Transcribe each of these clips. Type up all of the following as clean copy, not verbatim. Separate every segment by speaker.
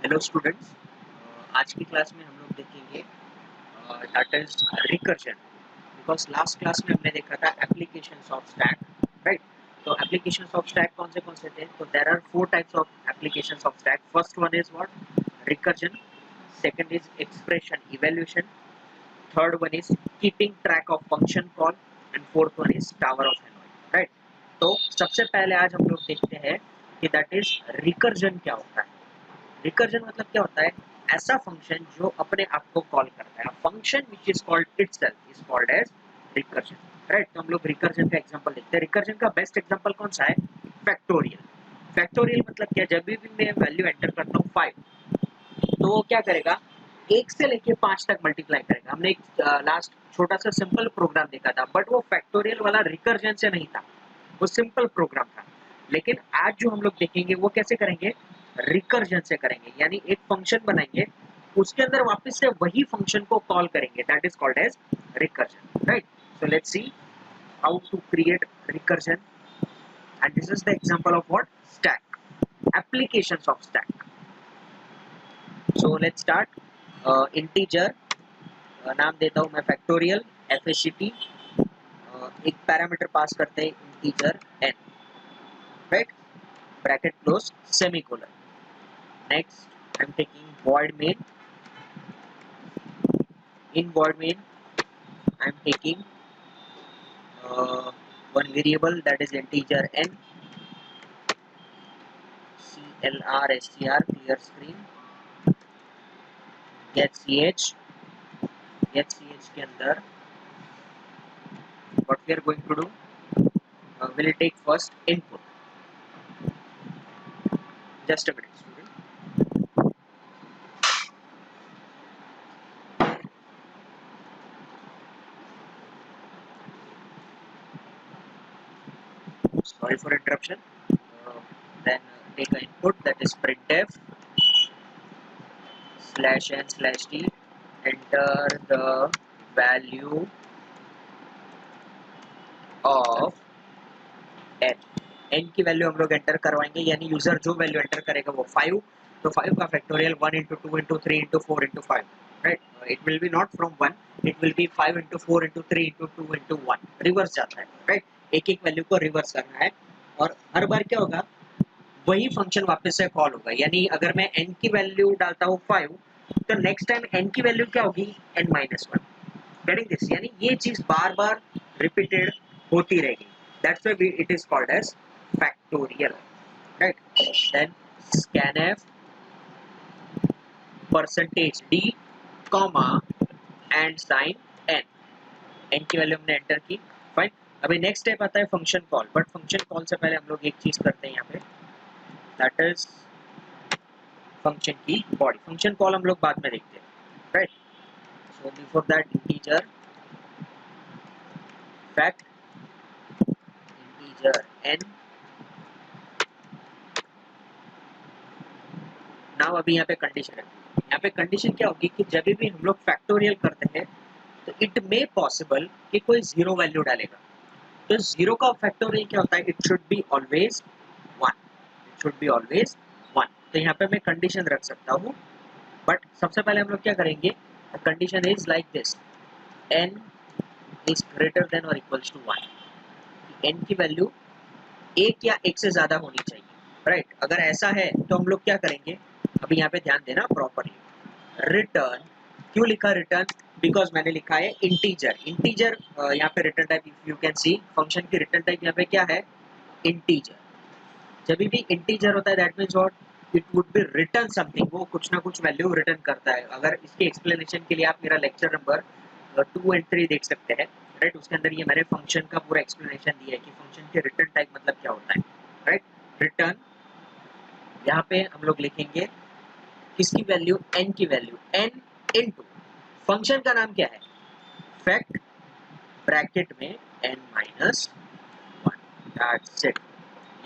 Speaker 1: Hello students, आज की class में हम लोग देखेंगे that is recursion. Because last class में हमने देखा था एप्लीकेशंस ऑफ स्टैक, राइट। तो एप्लीकेशंस ऑफ स्टैक कौन से थे? तो there are 4 types of applications of stack. First one is what? Recursion. Second is expression evaluation. Third one is keeping track of function call and fourth one is tower of Hanoi, right. तो सबसे पहले आज हम लोग देखते हैं कि that is recursion क्या होता है। रिकर्जन मतलब क्या होता है? ऐसा फंक्शन जो अपने आप को कॉल करता है। Function which is called itself is called as recursion, right. तो हम लोग रिकर्जन का एग्जांपल देखते हैं। रिकर्जन का बेस्ट एग्जांपल कौन सा है? फैक्टोरियल। फैक्टोरियल मतलब क्या? जब भी मैं वैल्यू एंटर करता हूँ 5, तो वो क्या करेगा? 1 से लेके 5 तक मल्टीप्लाई करेगा। हमने एक लास्ट छोटा सा सिंपल प्रोग्राम देखा था, बट वो फैक्टोरियल वाला रिकर्जन से नहीं था, वो सिंपल प्रोग्राम था। लेकिन आज जो हम लोग देखेंगे वो कैसे करेंगे? रिकर्जन से करेंगे। यानी एक फंक्शन बनाएंगे, उसके अंदर वापस से वही फंक्शन को कॉल करेंगे, that is called as recursion, right. So let's see how to create recursion, and this is the example of what? Stack, applications of stack. So let's start. Integer नाम देता हूं मैं फैक्टोरियल एफएसीटी। एक parameter pass करते हैं integer n, right, bracket close semicolon. Next I am taking void main. In void main I am taking one variable, that is integer n. clr clear screen, get ch के अंदर what we are going to do, will take first input. Just a minute student. Sorry for interruption. Then take an input, that is printf /n/t. Enter the value of n. n की value हम लोग enter करवाएंगे, यानी user जो value enter करेगा वो 5, तो 5 का factorial 1 into 2 into 3 into 4 into 5, right. It will be not from 1, it will be 5 into 4 into 3 into 2 into 1, reverse जाता है, राइट। एक एक वैल्यू को रिवर्स करना है, और हर बार क्या होगा? वही फंक्शन वापस से कॉल होगा। यानी अगर मैं n की वैल्यू डालता हूँ 5, तो नेक्स्ट टाइम n की वैल्यू क्या होगी? n-1। Getting this? यानी ये चीज बार बार रिपीटेड होती रहेगी, that's why it is called as factorial, right? Then scanf %d comma and sign n की वैल्यू हमने एंटर की, फाइन। अभी नेक्स्ट स्टेप आता है function call, but function call से पहले हम लोग एक चीज करते हैं यहाँ पे, दैट इज फंक्शन की बॉडी। फंक्शन कॉल हम लोग बाद में देखते हैं, right. So before that integer fact integer n। Now अभी यहाँ पे कंडीशन है। यहाँ पे कंडीशन क्या होगी कि जब भी हम लोग फैक्टोरियल करते हैं, तो इट मे पॉसिबल कि कोई जीरो वैल्यू डालेगा। तो जीरो का फैक्टोरियल क्या होता है? It should be always 1, it should be always 1। तो यहाँ पे मैं कंडीशन रख सकता हूँ, बट सबसे पहले हम लोग क्या करेंगे? Condition is like this, n is greater than और इक्वल्स टू 1। n की वैल्यू 1 या 1 से ज्यादा होनी चाहिए, राइट। अगर ऐसा है तो हम लोग क्या करेंगे? अभी यहाँ पे ध्यान देना प्रॉपरली। रिटर्न, क्यों लिखा रिटर्न? बिकॉज मैंने लिखा है इंटीजर। इंटीजर यहाँ पे return type, if you can see, function की रिटर्न टाइप यहाँ पे क्या है? इंटीजर। जब भी इंटीजर होता है that means what? It would be return something, वो कुछ ना कुछ वैल्यू रिटर्न करता है। अगर इसके एक्सप्लेनेशन के लिए आप मेरा लेक्चर नंबर 2 और 3 देख सकते हैं, राइट। उसके अंदर ये मैंने फंक्शन का पूरा एक्सप्लेनेशन दिया है कि फंक्शन के रिटर्न टाइप मतलब क्या होता है, राइट। रिटर्न यहाँ पे हम लोग लिखेंगे किसकी वैल्यू? n की वैल्यू, n इनटू फंक्शन का नाम क्या है? फैक्ट ब्रैकेट में n-1, दैट्स इट।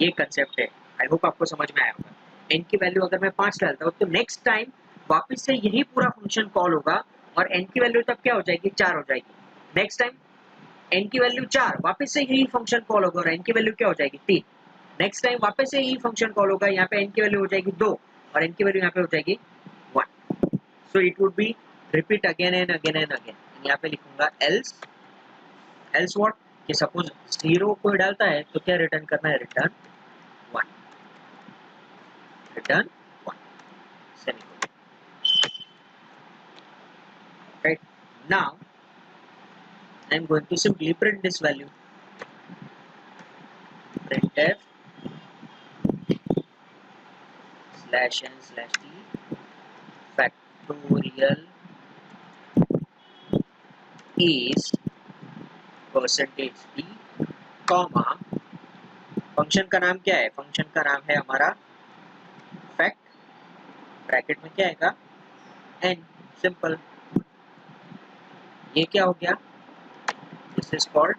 Speaker 1: ये कंसेप्ट है, आई होप आपको समझ में आया होगा। n की वैल्यू अगर मैं 5 डालता हूँ, तो नेक्स्ट टाइम वापस से यही पूरा फंक्शन कॉल होगा, और n की वैल्यू तब क्या हो जाएगी? 4 हो जाएगी। नेक्स्ट टाइम n की वैल्यू 4, वापस से यही फंक्शन कॉल होगा, और n की वैल्यू क्या हो जाएगी? 3। नेक्स्ट टाइम वापस से यही फंक्शन कॉल होगा, यहाँ पे n की वैल्यू हो जाएगी 2, और n की वैल्यू यहाँ पे हो जाएगी 1. So it would be repeat again and again and again. यहाँ पे लिखूंगा else what, कि सपोज 0 कोई डालता है तो क्या रिटर्न करना है, return 1, return 1, semicolon. Right? Now I am going to simply print this value. Printf /n/t factorial is %d, comma function का नाम क्या है, फंक्शन का नाम है हमारा फैक्ट, ब्रैकेट में क्या आएगा, n. सिंपल. ये क्या हो गया, this is called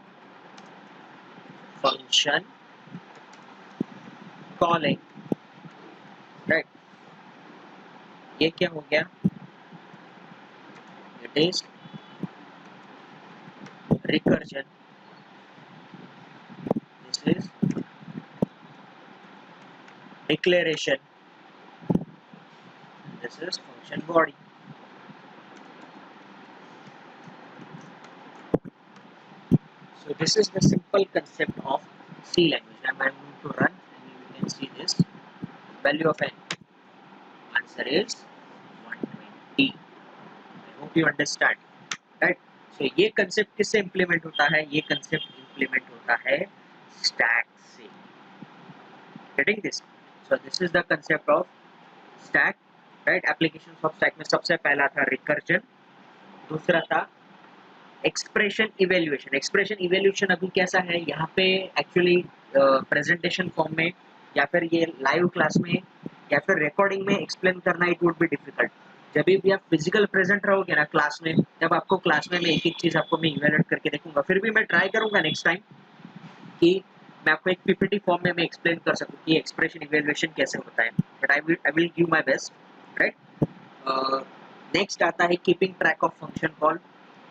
Speaker 1: function calling. Right. ये क्या हो गया, it is recursion. This is declaration. This is function body. So this is the simple concept of C language. I'm going to run and you can see this value of n. Answer is 120. I hope you understand. Right? So ये concept किससे implement होता है, ये concept implement होता है stack से. Getting this? So this is the concept of stack. Right? Applications of stack में सबसे पहला था recursion, दूसरा था एक्सप्रेशन इवेल्युएशन. एक्सप्रेशन इवेल्युएशन अभी कैसा है, यहाँ पे एक्चुअली प्रेजेंटेशन फॉर्म में या फिर ये लाइव क्लास में या फिर रिकॉर्डिंग में एक्सप्लेन करना इट वुड बी डिफिकल्ट. जब भी आप फिजिकल प्रेजेंट रहोगे ना क्लास में, तब आपको क्लास में मैं एक एक चीज आपको मैं इवेल्युएट करके देखूंगा. फिर भी मैं ट्राई करूंगा नेक्स्ट टाइम कि मैं आपको एक पीपीटी फॉर्म में मैं एक्सप्लेन कर सकूं कि एक्सप्रेशन इवेल्युएशन कैसे होता है. But I will give my best. Right. Next आता है keeping track of function call.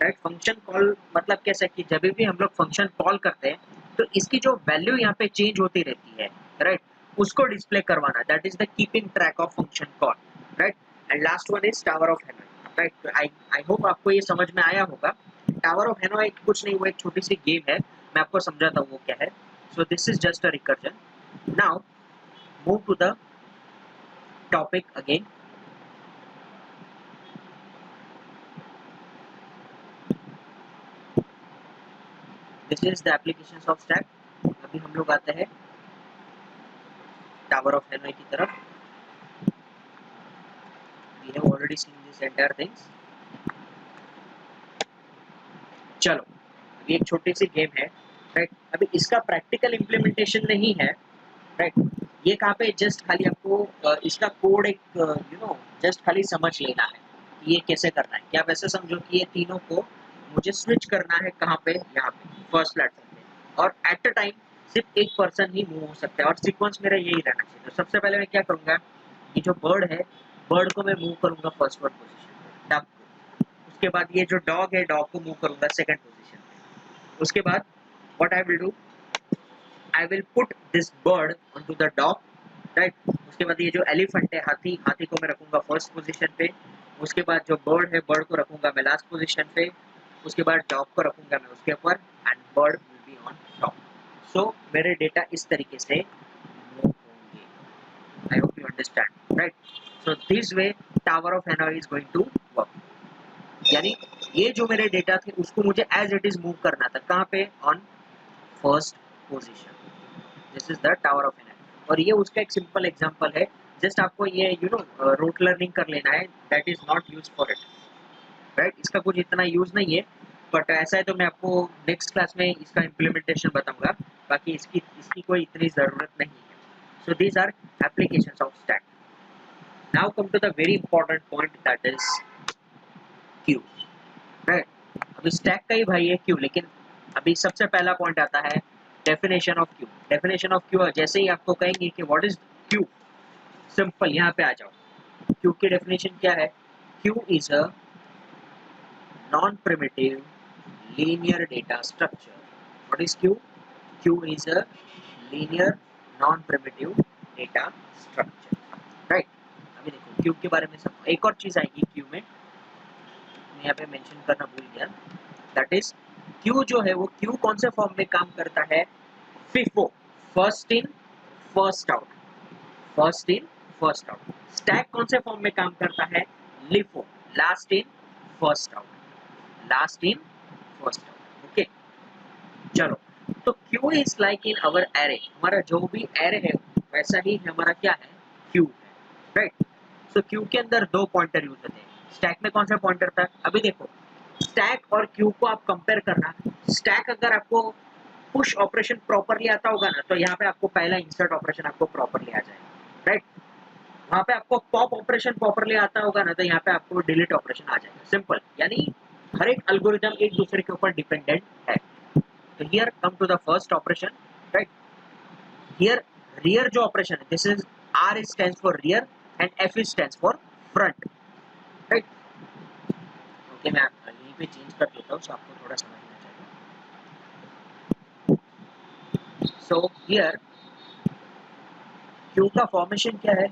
Speaker 1: Right. Function call मतलब कैसा कि जब भी हम लोग फंक्शन कॉल करते हैं तो इसकी जो वैल्यू यहाँ पे चेंज होती रहती है. राइट. उसको डिस्प्ले करवाना, that is the keeping track of function call. Right. And last one is tower of Hanoi. Right. I hope आपको ये समझ में आया होगा. टावर ऑफ हेनॉय कुछ नहीं, वो एक छोटी सी गेम है, मैं आपको समझाता हूँ वो क्या है. So this is just a recursion. Now move to the topic again. This is the applications of stack. अभी हम लोग आते हैं टावर ऑफ हेनॉय की तरफ. We have already seen this entire things. चलो अभी एक छोटी सी गेम है. राइट. अभी इसका प्रैक्टिकल इम्प्लीमेंटेशन नहीं है. राइट. ये कहाँ पे जस्ट खाली आपको इसका कोड एक जस्ट खाली समझ लेना है कि ये कैसे करना है. क्या आप ऐसे समझो कि ये तीनों को मुझे स्विच करना है कहाँ पे, यहाँ पे फर्स्ट प्लेटफॉर्म पे, और एट अ टाइम सिर्फ एक पर्सन ही मूव हो सकता है और सीक्वेंस मेरा यही रहना चाहिए. तो सबसे पहले मैं क्या करूँगा, ये जो बर्ड है, बर्ड को मैं मूव करूँगा फर्स्ट वर्ड पोजिशन पे, डक को. उसके बाद ये जो डॉग है, डॉग को मूव करूँगा सेकंड पोजीशन पे. उसके बाद what I will do, I will put this bird onto the dog. Right. उसके बाद ये जो एलिफेंट है, हाथी, हाथी को मैं रखूँगा फर्स्ट पोजीशन पे. उसके बाद जो बर्ड है, बर्ड को रखूँगा मैं लास्ट पोजीशन पे. उसके बाद डॉग को रखूँगा मैं उसके ऊपर and bird will be on top. So मेरे डेटा इस तरीके से मूव होंगे. I hope you understand. Right. So this way tower of Hanoi is going to work. यानी ये जो मेरे डेटा थे उसको मुझे एज इट इज मूव करना था, कहाँ पे, on first position. This is the tower of Hanoi. और ये उसका एक सिंपल एग्जांपल है. जस्ट आपको ये रूट लर्निंग कर लेना है, that is not use for it. Right. इसका कुछ इतना यूज नहीं है, बट ऐसा है तो मैं आपको नेक्स्ट क्लास में इसका इम्प्लीमेंटेशन बताऊंगा. बाकी इसकी कोई इतनी ज़रूरत नहीं है. So these are applications of stack. Now come to the very important point, that is queue. Right. अभी स्टैक का ही भाई है क्यू, लेकिन अभी सबसे पहला पॉइंट आता है definition of Q. Definition of Q जैसे ही आपको कहेंगे कि व्हाट इज क्यू, सिंपल यहाँ पे आ जाओ. क्यू की डेफिनेशन क्या है, Q is a non primitive linear data structure. What is Q? Q is a linear non-primitive data structure. Right. Q के बारे में सब। एक और चीज आएगी क्यू में, मैं यहाँ पे मेंशन करना भूल गया, दैट इज क्यू जो है वो क्यू कौन से फॉर्म में काम करता है, FIFO, first in first out, first in first out. Stack कौन से फॉर्म में काम करता है, LIFO, last in first out, last in first out. Okay चलो, तो Q is like in our array, हमारा जो भी एरे है वैसा ही हमारा क्या है, क्यू है, राइट। सो क्यू के अंदर दो पॉइंटर यूज होते हैं। स्टैक में कौन सा पॉइंटर था, अभी देखो स्टैक और क्यू को आप कंपेयर करना। स्टैक अगर आपको पुश ऑपरेशन प्रॉपरली आता होगा ना, तो यहाँ पे आपको पहला इंसर्ट ऑपरेशन आपको प्रॉपरली आ जाएगा, राइट। वहां पे आपको पॉप ऑपरेशन प्रॉपरली आता होगा ना, तो यहाँ पे आपको डिलीट ऑपरेशन आ जाएगा, सिंपल। यानी हर एक एल्गोरिथम एक दूसरे के ऊपर डिपेंडेंट है। तो here come to the first operation, right. Here rear जो ऑपरेशन है, this is R stands for rear and F stands for front, right. Okay मैं यहीं पे चेंज कर देता हूँ, सो आपको थोड़ा समझ में आ जाएगा। सो हियर क्यू का फॉर्मेशन क्या है,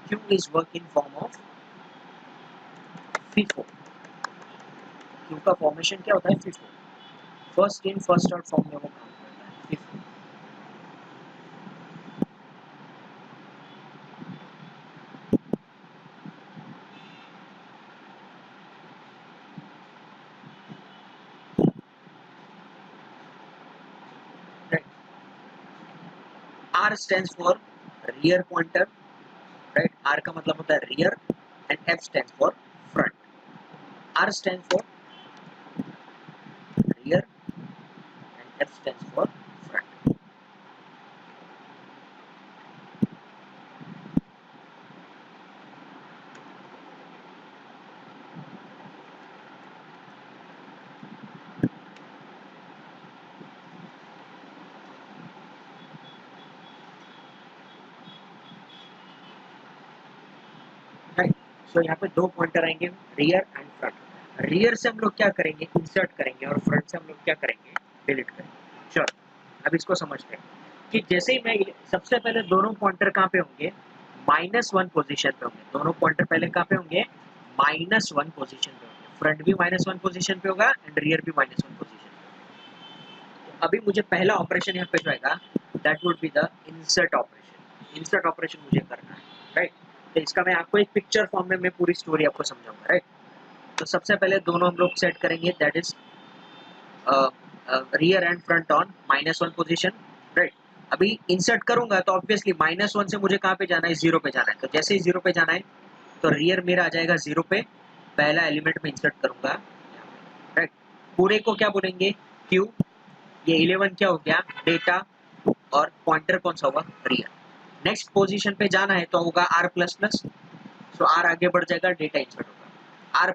Speaker 1: Q is work in form of FIFO। Q का फॉर्मेशन क्या होता है, FIFO, first in first out form में वो काम करता है, FIFO। R stands for rear pointer, right? R का मतलब होता है rear and F stands for front. R stands for rear and F stands for front. Right? So यहाँ पे दो पॉइंटर आएंगे, rear and front. रियर से हम लोग क्या करेंगे, इंसर्ट करेंगे, और फ्रंट से हम लोग क्या करेंगे, डिलीट करेंगे। चलो अब इसको समझते हैं कि जैसे ही मैं सबसे पहले दोनों पॉइंटर कहाँ पे होंगे, -1 पोजीशन पे होंगे। दोनों पॉइंटर पहले कहाँ पे होंगे, -1 पोजीशन पे होंगे। फ्रंट भी -1 पोजीशन पे होगा एंड रियर भी -1 पोजीशन पे होगा। तो अभी मुझे पहला ऑपरेशन यहाँ पे जो आएगा, that would be the insert operation. Insert operation मुझे करना है, राइट। तो इसका मैं आपको एक पिक्चर फॉर्म में मैं पूरी स्टोरी आपको समझाऊंगा, राइट। तो सबसे पहले दोनों हम लोग सेट करेंगे, that is rear and front on -1 position, right. अभी इंसर्ट करूंगा तो ऑब्वियसली -1 से मुझे कहाँ पे जाना है, 0 पे जाना है। तो जैसे ही 0 पे जाना है तो रियर मेरा आ जाएगा 0 पे, पहला एलिमेंट में इंसर्ट करूंगा, राइट। पूरे को क्या बोलेंगे, क्यू। ये 11 क्या हो गया, डेटा, और पॉइंटर कौन सा होगा, रियर। नेक्स्ट पोजीशन पे जाना है तो होगा R++, सो R आगे बढ़ जाएगा, डेटा इंसर्ट होगा। R++,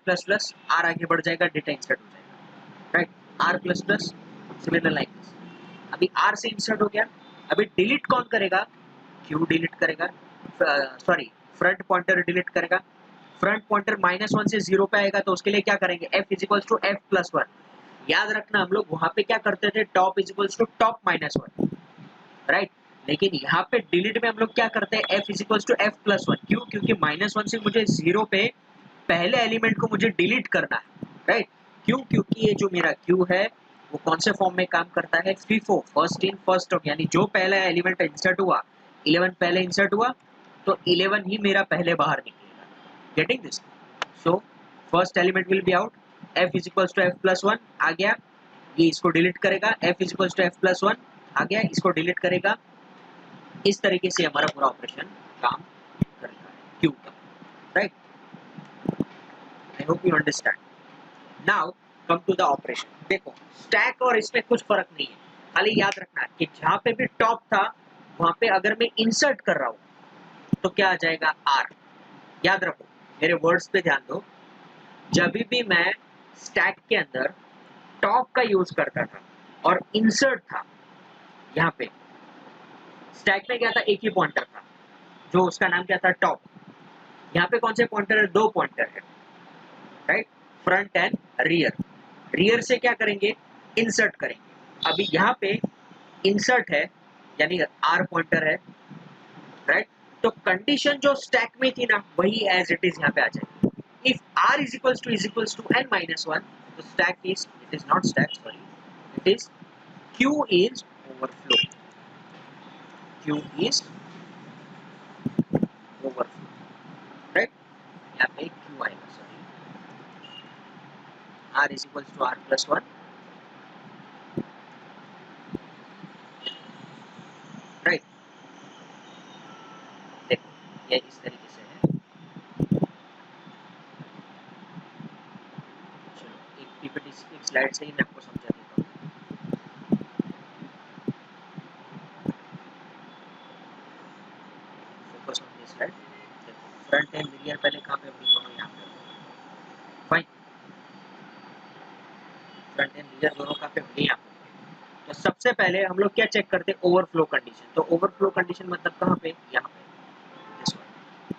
Speaker 1: R आगे बढ़ जाएगा, डेटा इंसर्ट हो जाएगा, right. R++, similar like this. अभी R से इंसर्ट हो गया। अभी डिलीट कौन करेगा, क्यू डिलीट करेगा, सॉरी फ्रंट पॉइंटर डिलीट करेगा। फ्रंट पॉइंटर -1 से 0 पे आएगा तो उसके लिए क्या करेंगे, F = F+1। याद रखना हम लोग वहां पे क्या करते थे, टॉप = टॉप -1, राइट। लेकिन यहाँ पे डिलीट में हम लोग क्या करते हैं, F = F+1। क्यों, क्योंकि -1 से मुझे 0 पे पहले एलिमेंट को मुझे डिलीट करना है, राइट। क्यों, क्योंकि ये जो मेरा क्यू है वो कौन से फॉर्म में काम करता है, FIFO, first in first out. यानी जो पहला एलिमेंट इंसर्ट हुआ, 11 पहले इंसर्ट हुआ तो 11 ही मेरा पहले बाहर निकलेगा। Getting this? So first element will be out, F = F+1 आ गया, ये इसको डिलीट करेगा, F = F+1 आ गया, इसको डिलीट करेगा। इस तरीके से हमारा पूरा ऑपरेशन काम करता है क्यू का, right. I hope you understand. Now come to the operation. देखो स्टैक और इसमें कुछ फर्क नहीं है, खाली याद रखना कि जहां पे भी टॉप था वहां पे अगर मैं इंसर्ट कर रहा हूं तो क्या आ जाएगा, R। याद रखो, मेरे वर्ड्स पे ध्यान दो। जब भी मैं स्टैक के अंदर टॉप का यूज करता था और इंसर्ट था, यहाँ पे स्टैक में क्या था, एक ही पॉइंटर था जो उसका नाम क्या था, टॉप। यहाँ पे कौन से पॉइंटर है, दो पॉइंटर है, right, front end rear. Rear से क्या करेंगे, इंसर्ट करेंगे। अभी यहाँ पे इंसर्ट है यानी R पॉइंटर है, राइट। तो कंडीशन जो स्टैक में थी ना वही एज इट इज यहाँ पे आ जाएगी. If r is equals to n minus 1, तो stack is, it is not stack, sorry, it is q is overflow. q is overflow, right? यहाँ पे q आएगा, sorry, r is equals to r plus 1, right? देखो ये इस तरीके से है. चलो एक पीपीटी एक स्लाइड से ही मैं आपको समझा देता हूँ. Focus on this slide. देखो फ्रंट एंड रियर पहले कहाँ पे होगी, दोनों यहाँ पे. फाइन. फ्रंट एंड रियर दोनों कहाँ पे होगी, यहाँ पे. तो सबसे पहले हम लोग क्या चेक करते हैं, ओवरफ्लो कंडीशन. तो ओवरफ्लो कंडीशन मतलब कहाँ पे, यहाँ पे.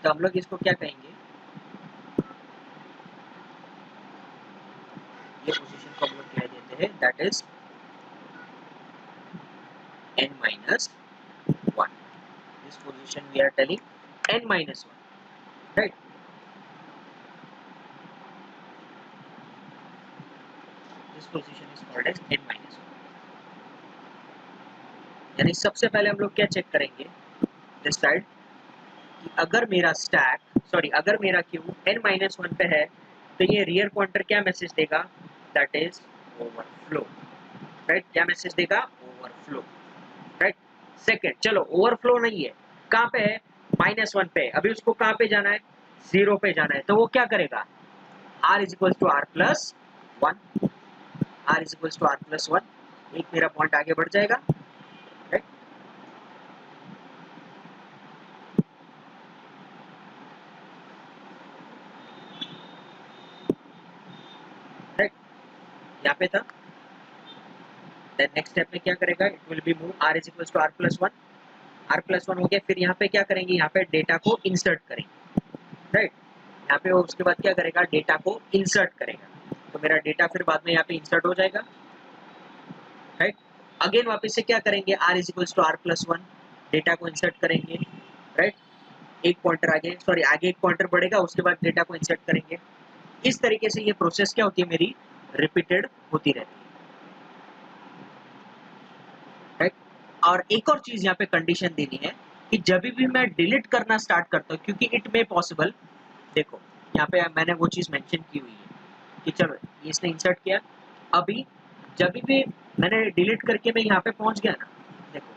Speaker 1: तो हम लोग इसको क्या कहेंगे, ये पोजीशन को हम लोग कह देते हैं that is n minus 1. This position we are telling n minus 1, right? This position is called as n minus 1. यानी सबसे पहले हम लोग क्या चेक करेंगे, दिस साइड, कि अगर मेरा स्टैक, सॉरी, अगर मेरा क्यू n minus 1 पे है तो ये रियर पॉइंटर क्या मैसेज देगा, दैट इज ओवरफ्लो, राइट? क्या मैसेज देगा, ओवरफ्लो, राइट? सेकेंड, चलो ओवरफ्लो नहीं है, कहाँ पे है, -1 पे. अभी उसको कहाँ पे जाना है, 0 पे जाना है. तो वो क्या करेगा, r is equals to r plus 1, r is equals to r plus 1. एक मेरा पॉइंट आगे बढ़ जाएगा, राइट? राइट, यहाँ पे था. देन नेक्स्ट स्टेप में क्या करेगा, it will be move r is equals to r plus 1. r plus 1 हो गया. फिर यहाँ पे क्या करेंगे, यहाँ पे डेटा को इंसर्ट करेंगे, राइट? यहाँ पे उसके बाद क्या करेगा, डेटा को इंसर्ट करेगा. तो मेरा डेटा फिर बाद में यहाँ पे इंसर्ट हो जाएगा, राइट? अगेन वापस से क्या करेंगे, r is equals to r plus 1, data को इंसर्ट करेंगे, राइट? एक पॉइंटर आगे, सॉरी आगे एक पॉइंटर बढ़ेगा, उसके बाद डेटा को इंसर्ट करेंगे. इस तरीके से ये प्रोसेस क्या होती है मेरी, रिपीटेड होती रहती है, राइट? और एक और चीज यहाँ पे कंडीशन देनी है कि जब भी मैं डिलीट करना स्टार्ट करता हूँ, क्योंकि इट मे पॉसिबल, देखो यहाँ पे मैंने वो चीज मेंशन की हुई है कि चलो इसने इंसर्ट किया, अभी जब भी मैंने डिलीट करके मैं यहाँ पे पहुंच गया ना, देखो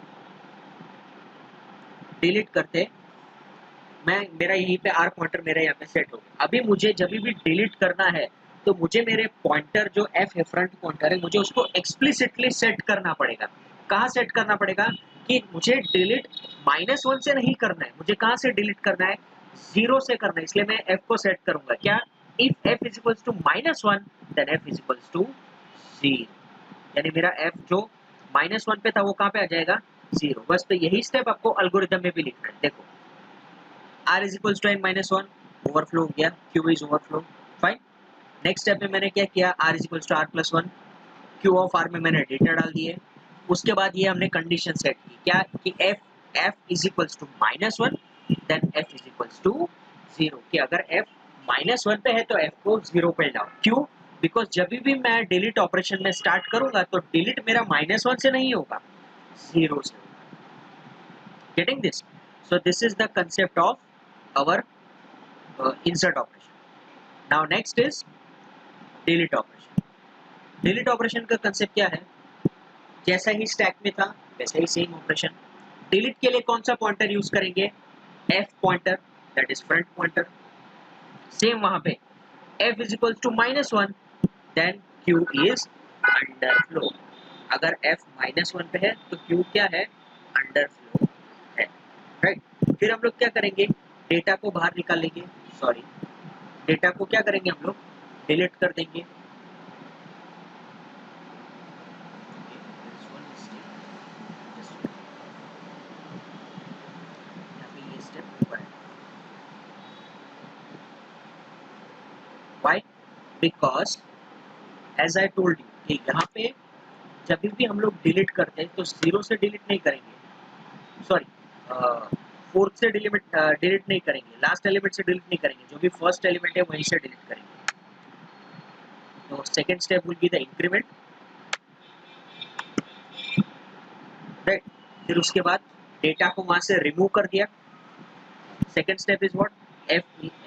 Speaker 1: डिलीट करते मैं, मेरा यहीं पे आर पॉइंटर मेरा यहाँ पे सेट हो गया. अभी मुझे जब भी डिलीट करना है तो मुझे मेरे पॉइंटर जो एफ है, फ्रंट पॉइंटर है, मुझे उसको एक्सप्लिसिटली सेट करना पड़ेगा. कहाँ सेट करना पड़ेगा, कि मुझे डिलीट -1 से नहीं करना है, मुझे कहाँ से डिलीट करना है, 0 से करना है. इसलिए मैं एफ को सेट करूंगा क्या, if F is equals to -1 then F is equals to 0. यानी मेरा एफ जो -1 पे था वो कहाँ पे आ जाएगा, 0. बस तो यही स्टेप आपको एल्गोरिथम में भी लिखना है. देखो r is equals to n minus 1, overflow हो गया, q is overflow, fine. Next step में मैंने क्या किया, r is equals to r plus 1, q of r में मैंने डेटा डाल दिए. उसके बाद ये हमने कंडीशन सेट की क्या, कि f is equals to -1 then f is equals to 0, कि अगर f -1 पे है तो f को 0 पे लाओ. क्यों, बिकॉज जब भी मैं डिलीट ऑपरेशन में स्टार्ट करूंगा तो डिलीट मेरा -1 से नहीं होगा, 0 से होगा. Getting this? So this is the concept of our insert operation. Now next is delete operation. delete operation का concept क्या है, जैसा ही स्टैक में था वैसा ही सेम ऑपरेशन. delete के लिए कौन सा पॉइंटर यूज करेंगे, f pointer, that is front pointer. Same वहां पे f is equals to -1 then q is underflow. अगर f -1 पे है तो q क्या है, अंडरफ्लो है, राइट? फिर हम लोग क्या करेंगे, डेटा को बाहर निकालेंगे, सॉरी डेटा को क्या करेंगे हम लोग, डिलीट कर देंगे. Why? Because as I told you कि यहाँ पे जब भी हम लोग डिलीट करते हैं तो 0 से डिलीट नहीं करेंगे, सॉरी फोर्थ से डिलीट नहीं करेंगे, लास्ट एलिमेंट से डिलीट नहीं करेंगे, जो भी फर्स्ट एलिमेंट है वहीं से डिलीट करेंगे। तो second step will be the increment, right. फिर उसके बाद डेटा को वहां से रिमूव कर दिया। Second step is what,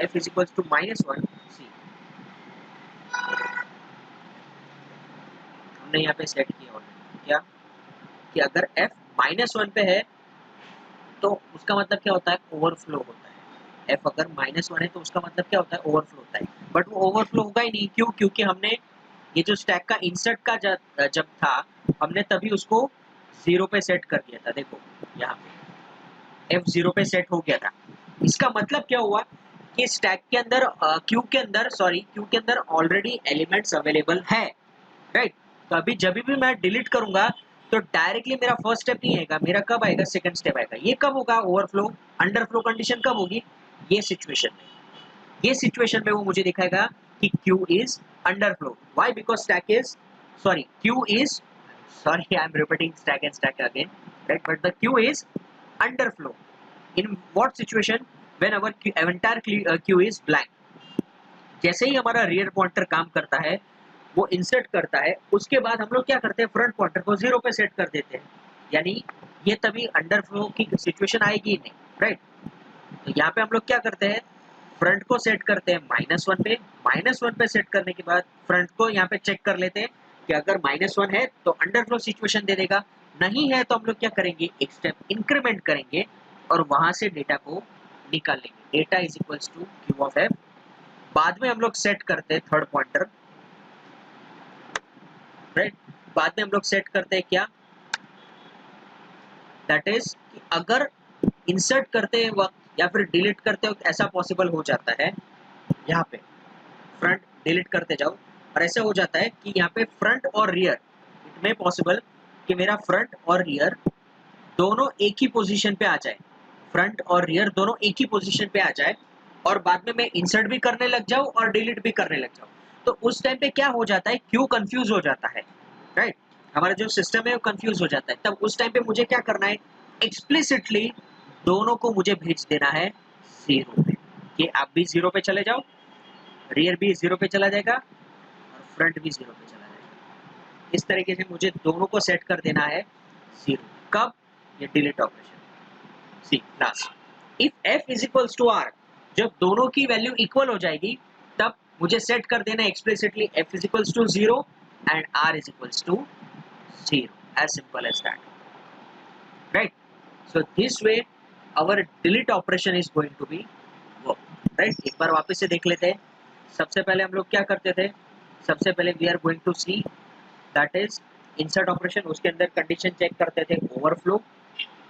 Speaker 1: f is equals to -1। See हमने यहाँ पे सेट किया ऑलरेडी क्या, कि अगर f -1 पे है तो उसका मतलब क्या होता है, ओवरफ्लो होता है। f अगर -1 है तो उसका मतलब क्या होता है, ओवरफ्लो होता है। बट वो ओवरफ्लो होगा ही नहीं, क्यों? क्योंकि हमने ये जो स्टैक का इंसर्ट का जब था, हमने तभी उसको 0 पे सेट कर दिया था। देखो यहाँ पे f 0 पे सेट हो गया था। इसका मतलब क्या हुआ कि स्टैक के अंदर क्यू के अंदर ऑलरेडी एलिमेंट्स अवेलेबल है, राइट। तो अभी जब भी मैं डिलीट करूंगा तो डायरेक्टली मेरा फर्स्ट स्टेप नहीं आएगा, मेरा कब आएगा, सेकंड स्टेप आएगा। ये कब होगा, ओवरफ्लो, अंडरफ्लो कंडीशन कब होगी, ये सिचुएशन में। ये सिचुएशन में वो मुझे दिखाएगा कि Q is underflow. Why? Because I am repeating stack and stack again, right? But the Q is underflow. In what situation? When our entire Q is blank. जैसे ही हमारा रियर पॉइंटर काम करता है, वो इंसर्ट करता है, उसके बाद हम लोग क्या करते हैं, फ्रंट पॉइंटर को 0 पे सेट कर देते हैं। यानी ये तभी अंडरफ्लो की सिचुएशन आएगी ही नहीं, राइट। तो यहाँ पे हम लोग क्या करते हैं, फ्रंट को सेट करते हैं -1 पे। -1 पे सेट करने के बाद फ्रंट को यहाँ पे चेक कर लेते हैं कि अगर -1 है तो अंडरफ्लो सिचुएशन दे देगा, नहीं है तो हम लोग क्या करेंगे, एक स्टेप इंक्रीमेंट करेंगे और वहां से डेटा को निकाल लेंगे। Data is equals to q of F. बाद में हम लोग सेट करते हैं थर्ड पॉइंटर, राइट। बाद में हम लोग सेट करते हैं क्या, दैट इज अगर इंसर्ट करते वक्त या फिर डिलीट करते वक्त ऐसा पॉसिबल हो जाता है, यहाँ पे फ्रंट डिलीट करते जाओ और ऐसा हो जाता है कि यहाँ पे फ्रंट और रियर, इट में पॉसिबल कि मेरा फ्रंट और रियर दोनों एक ही पोजीशन पे आ जाए, फ्रंट और रियर दोनों एक ही पोजीशन पे आ जाए और बाद में मैं इंसर्ट भी करने लग जाऊं और डिलीट भी करने लग जाऊं, तो उस टाइम पे क्या हो जाता है, क्यू कंफ्यूज हो जाता है, राइट। हमारा जो सिस्टम है वो कंफ्यूज हो जाता है। तब उस टाइम पे मुझे क्या करना है, एक्सप्लिसिटली दोनों को मुझे भेज देना है 0 पे, कि आप भी 0 पे चले जाओ, रियर भी 0 पे चला जाएगा और फ्रंट भी 0 पे चला जाएगा। इस तरीके से मुझे दोनों को सेट कर देना है 0। कब, ये delete operation. See last, if f is equals to r, जब दोनों की वैल्यू इक्वल हो जाएगी तब मुझे सेट कर देना explicitly f is equals to 0 and r is equals to 0, as simple as that, right? So this way our delete operation is going to be work, right? एक बार वापस से देख लेते हैं। सबसे पहले हम लोग क्या करते थे, सबसे पहले we are going to see that is insert operation, उसके अंदर कंडीशन चेक करते थे overflow,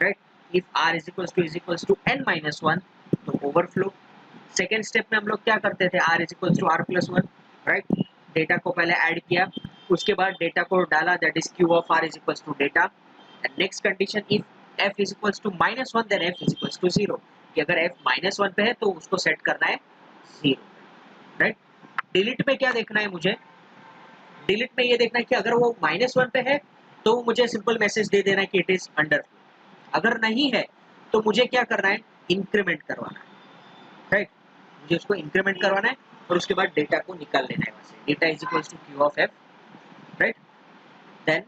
Speaker 1: right. If r is equals to n minus 1 तो ओवरफ्लो। सेकेंड स्टेप में हम लोग क्या करते थे, r is equals to r plus 1, right. Data को पहले ऐड किया, उसके बाद डेटा को डाला, that is q of r is equals to data. And next condition, if f is equals to -1 then f is equals to 0, कि अगर f -1 पे है तो उसको सेट करना है 0, राइट। डिलीट में क्या देखना है मुझे, डिलीट में ये देखना है कि अगर वो -1 पे है तो मुझे सिंपल मैसेज दे देना है कि इट इज अंडर, अगर नहीं है तो मुझे क्या करना है, इंक्रीमेंट करवाना है, राइट। मुझे उसको इंक्रीमेंट करवाना है और उसके बाद डेटा को निकाल लेना है वहां से। Data is equals to q of F, right. Then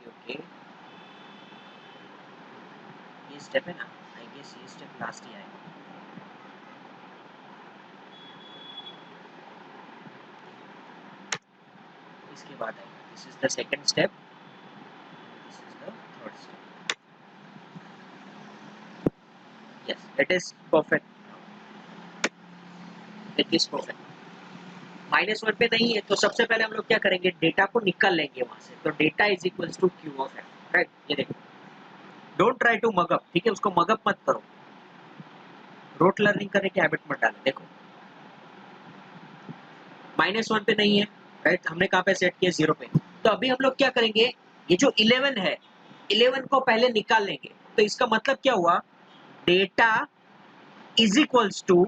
Speaker 1: okay ये स्टेप है ना, आई गेस ये स्टेप लास्ट ही आएगा। इसके बाद आएगा, this is the second step, this is the third step. Yes, it is perfect, it is perfect. -1 पे नहीं है तो सबसे पहले हम लोग क्या करेंगे, डेटा को निकाल लेंगे वहां से। तो data is equals to q of F, right. ये देखो, डोंट ट्राई टू मगअप, ठीक है, उसको मगअप मत करो, रोट लर्निंग करने की हैबिट मत डालो। देखो -1 पे नहीं है, राइट, हमने कहाँ पे सेट किया, 0 पे। तो अभी हम लोग क्या करेंगे, ये जो 11 है, 11 को पहले निकाल लेंगे। तो इसका मतलब क्या हुआ, data is equals to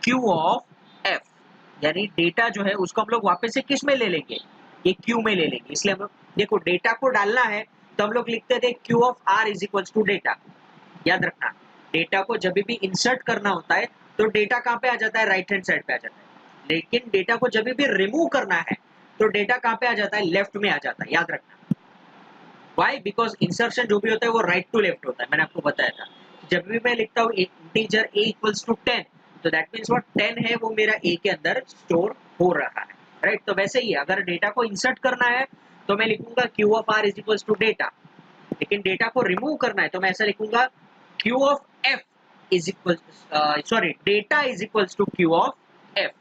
Speaker 1: q of F, यानी डेटा जो है उसको हम लोग वापस से किस में ले लेंगे, ये क्यू में ले लेंगे। इसलिए हम लोग देखो डेटा को डालना है तो हम लोग लिखते थे q of R is equals to data, याद रखना, डेटा को जब भी इंसर्ट करना होता है तो डेटा कहाँ पे आ जाता है, राइट हैंड साइड पे आ जाता है, लेकिन डेटा को जब भी रिमूव करना है तो डेटा कहाँ पे आ जाता है, लेफ्ट में आ जाता है, याद रखना। वाई? बिकॉज इंसर्शन जो भी होता है वो राइट टू लेफ्ट होता है, मैंने आपको बताया था। जब भी मैं लिखता हूँ इंटीजर a इक्वल्स टू 10, तो दैट मीन्स व्हाट, 10 है वो मेरा a के अंदर स्टोर हो रहा है, राइट। तो वैसे ही अगर डेटा को इंसर्ट करना है तो मैं लिखूंगा q of r is equals to data, लेकिन डेटा को रिमूव करना है तो मैं ऐसा लिखूंगा q of f is equal, sorry, data is equals to q of f,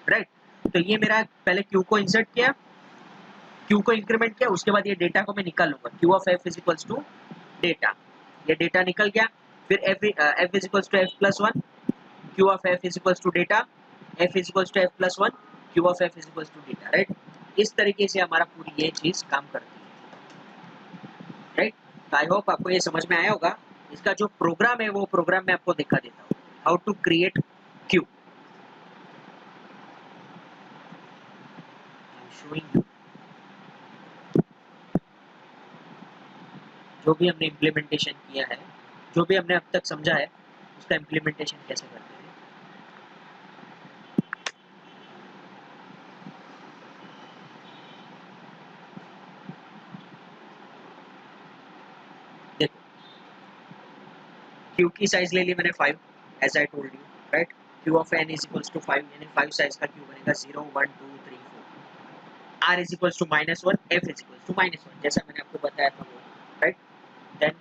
Speaker 1: right. तो ये मेरा पहले q को इंसर्ट किया, q को इंक्रीमेंट किया, उसके बाद ये डेटा को मैं निकाल लूंगा, q of f is equals to data, ये डेटा निकल गया। फिर f is equals to f plus 1, q of f is equals to data, f is equals to f plus 1, q of f is equals to data, right. इस तरीके से हमारा पूरी ये चीज काम करती है, राइट। तो आई होप आपको ये समझ में आया होगा। इसका जो प्रोग्राम है वो प्रोग्राम मैं आपको दिखा देता हूँ, how to create queue. Showing you जो भी हमने इम्प्लीमेंटेशन किया है, जो भी हमने अब तक समझा है, उसका इम्प्लीमेंटेशन कैसे करते हैं। देखो, क्यू की साइज ले ली मैंने 5, as I told you, right. Queue of n is equals to 5, यानी 5 साइज का क्यू बनेगा, 0 1 2 3 4। r is equals to -1, f is equals to -1, जैसा मैंने आपको बताया था वो, right. Then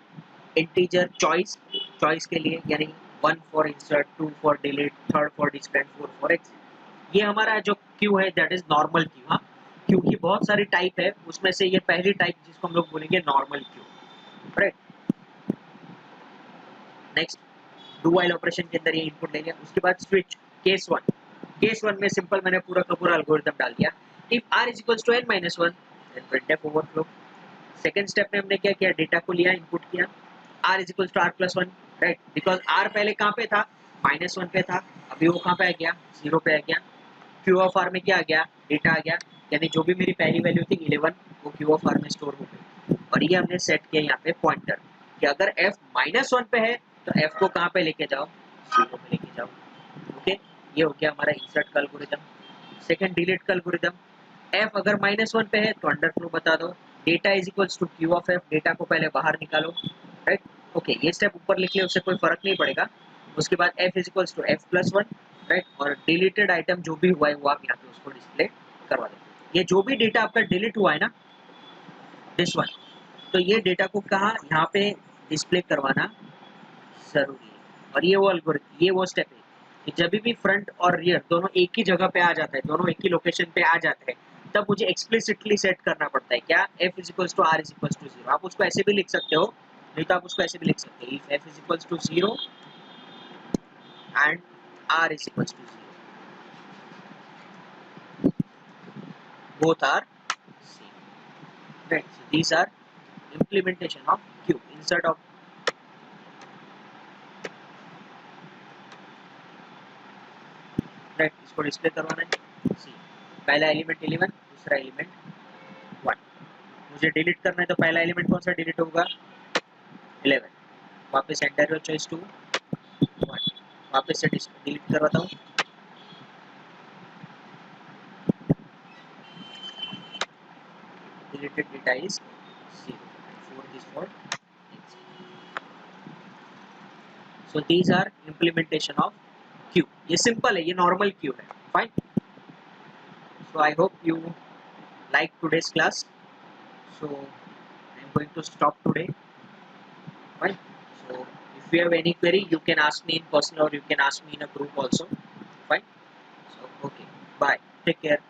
Speaker 1: integer choice, choice के लिए यानी 1 for insert, 2 for delete, 3 for display, 4 for exit. ये हमारा जो क्यू है दैट इज नॉर्मल क्यू। हाँ, क्यू की बहुत सारी टाइप है, उसमें से ये पहली टाइप जिसको हम लोग बोलेंगे normal Q, right. Next, do while operation के अंदर ये इनपुट लेंगे, उसके बाद स्विच, केस 1, केस 1 में सिंपल मैंने पूरा का पूरा एल्गोरिथम डाल दिया। If r is equals to n-1 then printf overflow. Second step में हमने क्या किया, डेटा को लिया, इनपुट किया, r is equals to r plus 1, right. Because r पहले कहाँ पे था, -1 पे था, अभी वो कहाँ पे आ गया, 0 पे आ गया। q ऑफ r में क्या आ गया, डेटा आ गया, यानी जो भी मेरी पहली वैल्यू थी 11 वो q ऑफ r में स्टोर हो गई। और ये हमने सेट किया यहाँ पे पॉइंटर कि अगर f -1 पे है तो f को कहाँ पे लेके जाओ, 0 पे लेके जाओ। ओके, ये हो गया हमारा इंसर्ट का एल्गोरिथम। सेकंड, डिलीट का एल्गोरिथम, f अगर -1 पे है तो अंडरफ्लो बता दो, data is equals to q of f, data को पहले बाहर निकालो, राइट। ओके, ये स्टेप ऊपर लिख लिया, उससे कोई फर्क नहीं पड़ेगा। उसके बाद f is equals to f plus 1, right. और डिलीटेड आइटम जो भी हुआ है वो आप यहाँ पे उसको डिस्प्ले करवा दो। ये जो भी डेटा आपका डिलीट हुआ है ना, दिस वन, तो ये डेटा को कहाँ, यहाँ पे डिस्प्ले करवाना जरूरी है। और ये वो एल्गोरिथम, ये वो स्टेप है कि जब भी फ्रंट और रियर दोनों एक ही जगह पे आ जाता है, दोनों एक ही लोकेशन पे आ जाते हैं, तब मुझे एक्सप्लिसिटली सेट करना पड़ता है क्या, f is equals to r is equals to 0। आप उसको ऐसे भी लिख सकते हो, नहीं तो आप उसको ऐसे भी लिख सकते हो, if f is equals to 0 and r is equals to 0, both are same, right। So these are implementation of q, insert of, right. इसको डिस्प्ले करवाना है, सी, पहला एलिमेंट 11, दूसरा एलिमेंट 1। मुझे डिलीट करना है तो पहला एलिमेंट कौन सा डिलीट होगा, 11। वापस एंटर योर चॉइस टू 1, वापस से डिलीट करवाता हूँ, deleted data is 0, 4 is for x। So these are implementation of q। ये सिंपल है, ये नॉर्मल q है, fine. So I hope you like today's class, so I'm going to stop today, fine। So if you have any query you can ask me in person or you can ask me in a group also, fine। So okay, bye, take care।